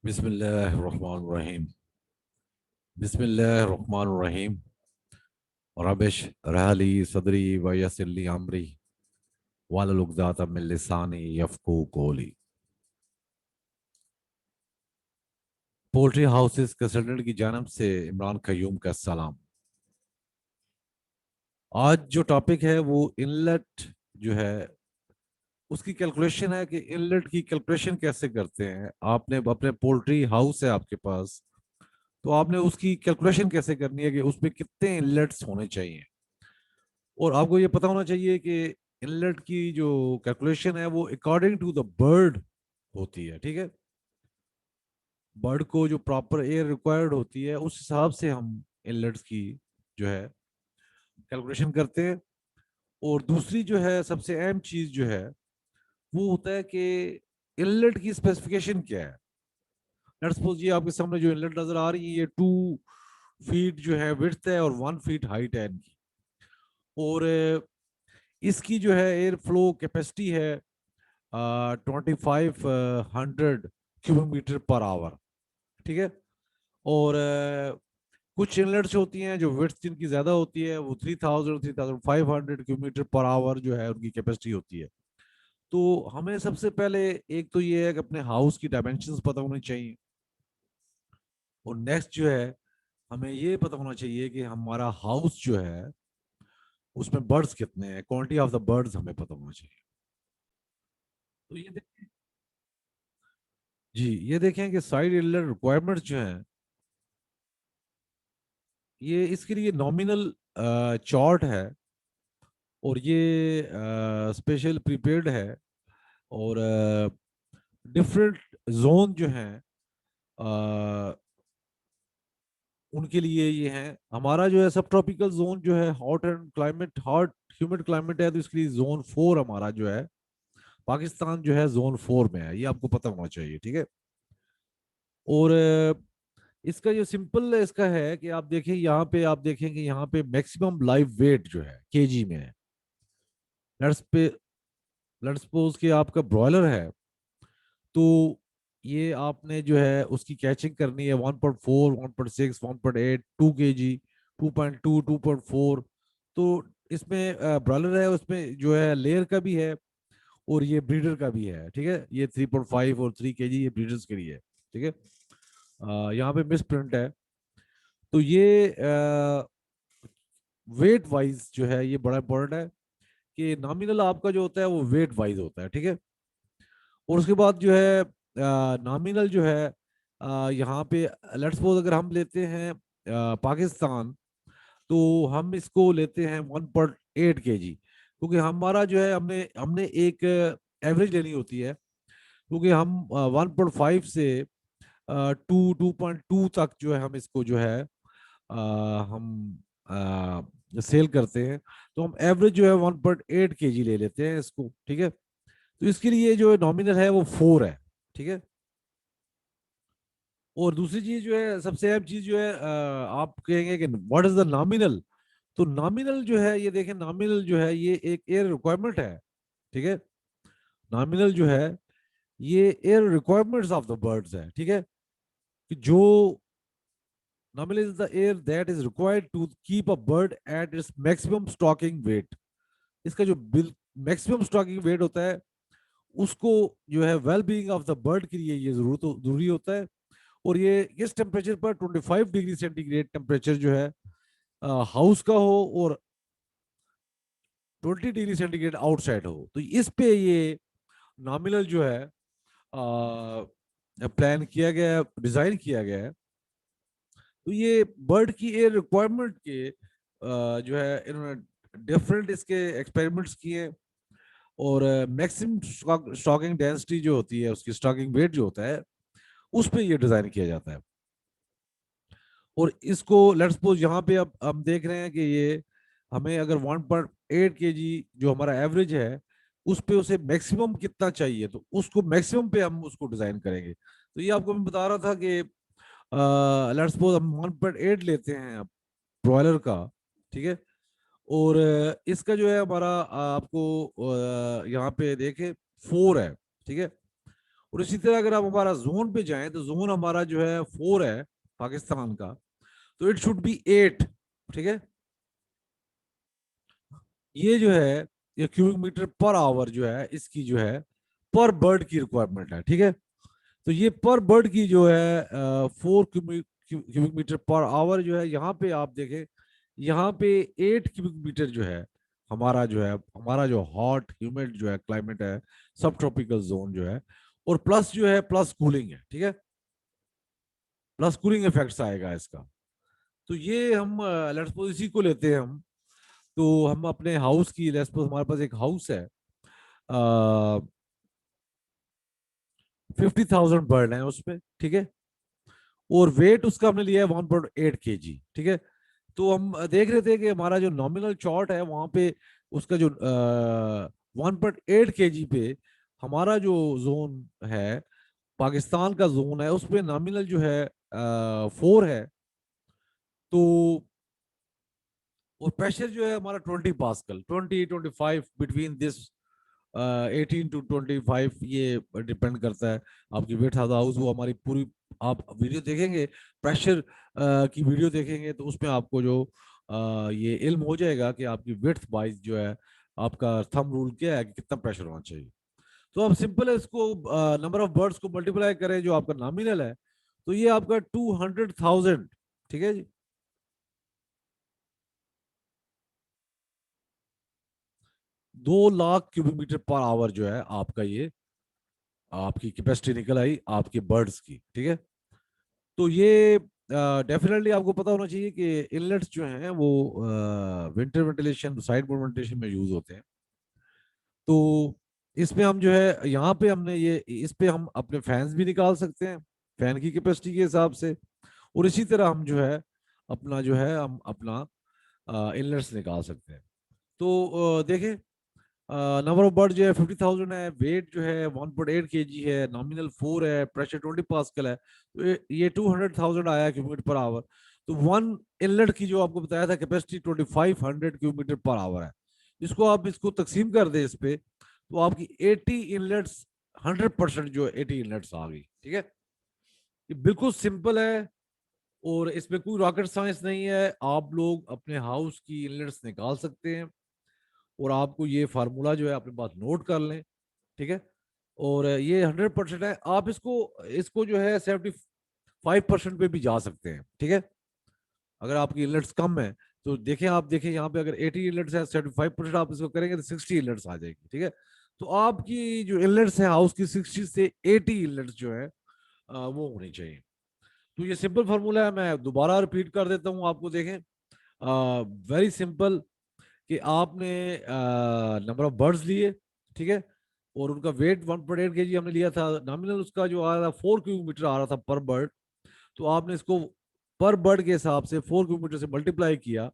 बिस्मिल्लाहिर्रहमानिर्रहीम। बिस्मिल्लाहिर्रहमानिर्रहीम। रबिश रहली सदरी वयसिरली अमरी वालुल उक़दतम मिन लिसानी यफ़क़हू क़ौली। पोल्ट्री हाउसेस कंसल्टेंट की जानब से इमरान कयूम का सलाम। आज जो टॉपिक है वो इनलेट जो है उसकी कैलकुलेशन है कि इनलेट की कैलकुलेशन कैसे करते हैं। आपने अपने पोल्ट्री हाउस है आपके पास, तो आपने उसकी कैलकुलेशन कैसे करनी है कि उसमें कितने इनलेट्स होने चाहिए। और आपको ये पता होना चाहिए कि इनलेट की जो कैलकुलेशन है वो अकॉर्डिंग टू द बर्ड होती है। ठीक है, बर्ड को जो प्रॉपर एयर रिक्वायर्ड होती है उस हिसाब से हम इनलेट्स की जो है कैलकुलेशन करते हैं। और दूसरी जो है सबसे अहम चीज जो है वो होता है कि इनलेट की स्पेसिफिकेशन क्या है। लेट्स सपोज ये आपके सामने जो इनलेट नजर आ रही है ये 2 फीट जो है विड्थ है और 1 फीट हाइट है इनकी। और इसकी जो है एयर फ्लो कैपेसिटी है 2500 क्यूबिक मीटर पर आवर। ठीक है, और कुछ इनलेट्स होती हैं जो विड्थ जिनकी ज्यादा होती है, वो 3500 क्यूबिक मीटर पर आवर जो है उनकी कैपेसिटी होती है। तो हमें सबसे पहले एक तो ये है कि अपने हाउस की डायमेंशंस पता होनी चाहिए। और नेक्स्ट जो है हमें ये पता होना चाहिए कि हमारा हाउस जो है उसमें बर्ड्स कितने हैं, क्वांटिटी ऑफ द बर्ड्स हमें पता होना चाहिए। तो ये जी ये देखें कि साइड इनलेट रिक्वायरमेंट्स जो हैं ये इसके लिए नॉमिनल चार्ट है और ये स्पेशल प्रीपेड है। और डिफरेंट जोन जो हैं उनके लिए ये है। हमारा जो है सब ट्रॉपिकल जोन जो है hot and climate, hot humid climate है, तो इसके लिए जोन 4 हमारा जो है पाकिस्तान जो है जोन 4 में है, ये आपको पता होना चाहिए। ठीक है, और इसका जो सिंपल इसका है कि आप देखें यहाँ पे, आप देखेंगे यहाँ पे मैक्सिमम लाइव वेट जो है केजी में है। लेट्स पे लेट्स सपोज कि आपका ब्रॉयलर है, तो ये आपने जो है उसकी कैचिंग करनी है 1.4, 1.6, 1.8, 2 kg, 2.2, 2.4। तो इसमें ब्रॉयलर है, उसमें जो है लेयर का भी है और ये ब्रीडर का भी है। ठीक है, ये 3.5 और 3 kg ये ब्रीडर्स के लिए है। ठीक है, यहाँ पे मिस प्रिंट है। तो ये वेट वाइज जो है ये बड़ा इंपॉर्टेंट है कि नॉमिनल आपका जो होता है वो वेट वाइज होता है। ठीक है, और उसके बाद जो है नॉमिनल जो है यहाँ पे लेट्स सपोज अगर हम लेते हैं पाकिस्तान, तो हम इसको लेते हैं 1.8 kg, क्योंकि हमारा जो है हमने हमने एक एवरेज लेनी होती है। क्योंकि हम 1.5 से 2.2 तक जो है हम इसको जो है हम सेल करते हैं, तो हम एवरेज जो है 1.8 kg ले लेते हैं इसको। ठीक है, तो इसके लिए जो नॉमिनल है वो 4 है। ठीक है, और दूसरी चीज जो है सबसे अहम चीज जो है आप कहेंगे कि व्हाट इज द नॉमिनल। तो नॉमिनल जो है ये देखें, नॉमिनल जो है ये एक एयर रिक्वायरमेंट है। ठीक है, नॉमिनल जो है ये air requirements of the birds है। ठीक है, कि जो nominal is the air that is required to keep a bird at its maximum stocking weight. इसका जो मैक्सिमम स्टॉकिंग वेट होता है उसको जो है well being of the bird के लिए ये जरूरी होता है। और ये इस टेम्परेचर पर 25 डिग्री सेंटीग्रेड टेम्परेचर जो है हाउस का हो और 20 डिग्री सेंटीग्रेड आउटसाइड हो, तो इस पे ये नॉमिनल जो है प्लान किया गया है, डिजाइन किया गया है। तो ये बर्ड की एयर रिक्वायरमेंट के जो है इन्होंने डिफरेंट इसके एक्सपेरिमेंट्स किए। और मैक्सिमम स्टॉकिंग डेंसिटी जो होती है, उसकी स्टॉकिंग वेट जो होता है, उस पे ये डिजाइन किया जाता है। और इसको लेट्स सपोज यहाँ पे अब हम देख रहे हैं कि ये हमें अगर 1.8 kg जो हमारा एवरेज है उस पे उसे मैक्सिमम कितना चाहिए, तो उसको मैक्सिमम पे हम उसको डिजाइन करेंगे। तो ये आपको मैं बता रहा था कि लेट्स सपोज हम 1.8 लेते हैं ब्रॉयलर का। ठीक है, और इसका जो है हमारा आपको यहाँ पे देखे 4 है। ठीक है, और इसी तरह अगर आप हमारा जोन पे जाएं तो जोन हमारा जो है 4 है पाकिस्तान का, तो इट शुड बी 8। ठीक है, ये जो है ये क्यूबिक मीटर पर आवर जो है इसकी जो है पर बर्ड की रिक्वायरमेंट है। ठीक है, तो ये पर बर्ड की जो है 4 क्यूबिक मीटर पर आवर जो है, यहाँ पे आप देखें, यहाँ पे 8 क्यूबिक मीटर जो है हमारा जो है, हमारा जो हॉट ह्यूमिड जो है क्लाइमेट है, सब ट्रॉपिकल जोन जो है, और प्लस जो है प्लस कूलिंग है। ठीक है, प्लस कूलिंग इफेक्ट्स आएगा इसका। तो ये हम लेट्स सपोज इसी को लेते हैं हम, तो हम अपने हाउस की, लेट्स सपोज हमारे पास एक हाउस है, 50,000 बर्ड है उसमें। ठीक है, और वेट उसका हमने लिया है 1.8 kg। ठीक है, तो हम देख रहे थे कि हमारा जो नॉमिनल चॉर्ट है वहां पे उसका जो 1.8 kg पे हमारा जो जोन है, पाकिस्तान का जोन है, उसमें नॉमिनल जो है 4 है। तो और प्रेशर जो है हमारा 20 पास्कल, 20-25 बिटवीन दिस 18 to 25, ये डिपेंड करता है आपकी वेट ऑफ द हाउस। वो हमारी पूरी आप वीडियो देखेंगे, प्रेशर की वीडियो देखेंगे, तो उसमें आपको जो ये इल्म हो जाएगा कि आपकी वेट वाइज जो है आपका थंब रूल क्या है कि कितना प्रेशर होना चाहिए। तो आप सिंपल है इसको नंबर ऑफ बर्ड्स को मल्टीप्लाई करें जो आपका नॉमिनल है, तो ये आपका 200,000। ठीक है जी, 2 lakh cubic metre per hour जो है आपका ये आपकी कैपेसिटी निकल आई आपके बर्ड्स की। ठीक है, तो ये डेफिनेटली आपको पता होना चाहिए कि इनलेट्स जो हैं वो winter ventilation, side board ventilation में यूज होते हैं। तो इसमें हम जो है यहाँ पे हमने ये इस पे हम अपने फैंस भी निकाल सकते हैं फैन की कैपेसिटी के हिसाब से, और इसी तरह हम जो है अपना जो है हम अपना इनलेट्स निकाल सकते हैं। तो देखें, नंबर ऑफ बर्ड जो है 50,000 है, वेट जो है 1.8 kg है, नॉमिनल 4 है, प्रेशर 20 पास्कल है, तो ये 200,000 आया क्यूबिक पर आवर। तो वन इनलेट की जो आपको बताया था capacity 2500 cubic metre per hour है। इसको आप इसको तकसीम कर दे इस पे, तो आपकी 80 इनलेट्स, 100% जो 80 इनलेट्स आ गई। ठीक है, ये बिल्कुल सिंपल है और इसमें कोई रॉकेट साइंस नहीं है। आप लोग अपने हाउस की इनलेट्स निकाल सकते हैं, और आपको ये फार्मूला जो है अपने पास नोट कर लें। ठीक है, और ये 100% है। आप इसको इसको जो है 75% पे भी जा सकते हैं। ठीक है, अगर आपकी इनलेट्स कम है तो देखें, आप देखें यहाँ पे अगर 80 इनलेट्स है, 75% आप इसको करेंगे तो 60 इनलेट्स आ जाएगी। ठीक है, तो आपकी जो इनलेट्स है हाउस की 60 से 80 इनलेट्स जो है वो होनी चाहिए। तो ये सिंपल फार्मूला है, मैं दोबारा रिपीट कर देता हूँ आपको। देखें, वेरी सिंपल, कि आपने नंबर ऑफ बर्ड्स लिए। ठीक है, और उनका वेट 1.8 kg हमने लिया था, नॉमिनल उसका जो आ रहा था 4 क्यूबिक मीटर आ रहा था पर बर्ड। तो आपने इसको पर बर्ड के हिसाब से 4 क्यूबिक मीटर से मल्टीप्लाई किया,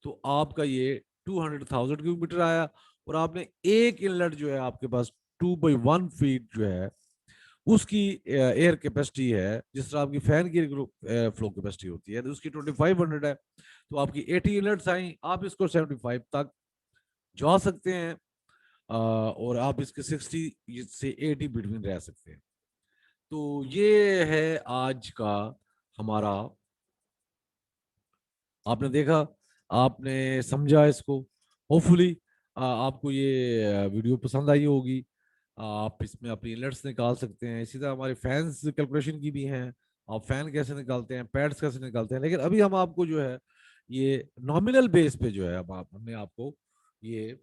तो आपका ये 200,000 क्यूबिक मीटर आया। और आपने एक इनलेट जो है आपके पास 2/1 फीट जो है उसकी एयर कैपेसिटी है, जिस तरह आपकी फैन की फ्लो कैपेसिटी होती है, तो उसकी 2500 है। तो आपकी 80 इनलेट्स आई, आप इसको 75 तक जा सकते हैं, और आप इसके 60 से 80 बिटवीन रह सकते हैं। तो ये है आज का हमारा, आपने देखा, आपने समझा इसको। होपफुली आपको ये वीडियो पसंद आई होगी। आप इसमें अपनी इनलेट्स निकाल सकते हैं। इसी तरह हमारे फैंस कैलकुलेशन की भी हैं, आप फैन कैसे निकालते हैं, पैड्स कैसे निकालते हैं। लेकिन अभी हम आपको जो है ये नॉमिनल बेस पे जो है अब हमने आपको ये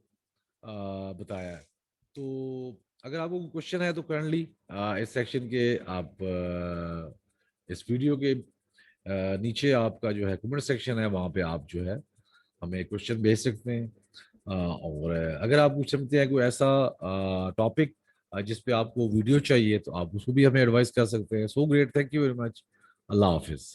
बताया है। तो अगर आपको क्वेश्चन है तो काइंडली इस सेक्शन के आप इस वीडियो के नीचे आपका जो है कमेंट सेक्शन है, वहां पे आप जो है हमें क्वेश्चन भेज सकते हैं। और अगर आप पूछ सकते हैं कोई ऐसा टॉपिक जिस पे आपको वीडियो चाहिए, तो आप उसको भी हमें एडवाइस कर सकते हैं। So great, thank you very much. Allah Hafiz.